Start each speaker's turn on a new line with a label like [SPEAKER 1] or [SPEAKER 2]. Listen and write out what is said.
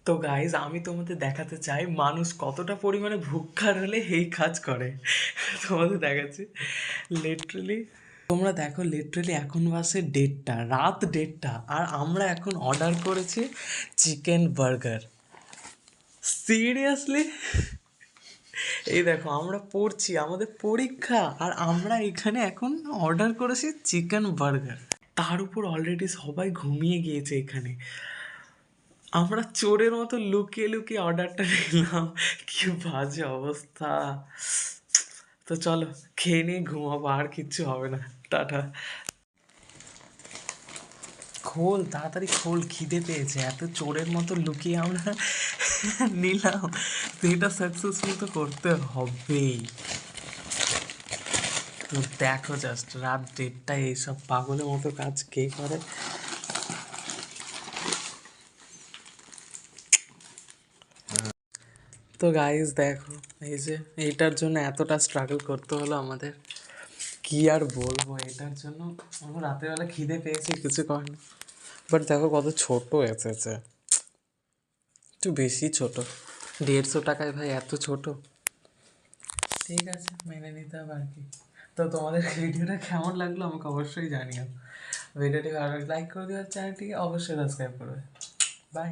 [SPEAKER 1] তো গাইজ আমি তোমাদের দেখাতে চাই মানুষ কতটা পরিমাণে ভুক্কার হলে এই কাজ করে। তোমাদের দেখাচ্ছি লিটারালি। তোমরা দেখো লিটারালি এখন বাসে 1:30, রাত 1:30, আর আমরা এখন অর্ডার করেছি চিকেন বার্গার। সিরিয়াসলি, এই দেখো আমরা পড়ছি, আমাদের পরীক্ষা, আর আমরা এখানে এখন অর্ডার করেছি চিকেন বার্গার। তার উপর অলরেডি সবাই ঘুমিয়ে গিয়েছে এখানে। আমরা চোরের মতো লুকিয়ে লুকিয়ে অর্ডারটা নিলাম। কি বাজে অবস্থা। তো চলো খেয়ে নিয়ে ঘুমাবো, আর কিচ্ছু হবে না। টাটা। খোল তাড়াতাড়ি খোল, খিদে পেয়েছে। এত চোরের মতো লুকিয়ে আমরা নিলাম, তো এটা সাকসেসফুল তো করতে হবেই। তো দেখো জাস্ট রাত 1:30টায় এইসব পাগলের মতো কাজ কে করে। তো গাইজ দেখো, এই যে এইটার জন্য এতটা স্ট্রাগল করতে হলো আমাদের, কি আর বলবো এটার জন্য। আমার রাতের বেলা খিদে পেয়েছে, কিছু কর না। বাট দেখো কত ছোট এসেছে, একটু বেশি ছোট। 150 টাকায় ভাই এত ছোট। ঠিক আছে, মেনে নিতে হবে আর কি। তো তোমাদের ভিডিওটা কেমন লাগলো আমাকে অবশ্যই জানিও। ভিডিওটি ভালো লাইক করে দিও, চ্যানেলটিকে অবশ্যই সাবস্ক্রাইব করবে। বাই।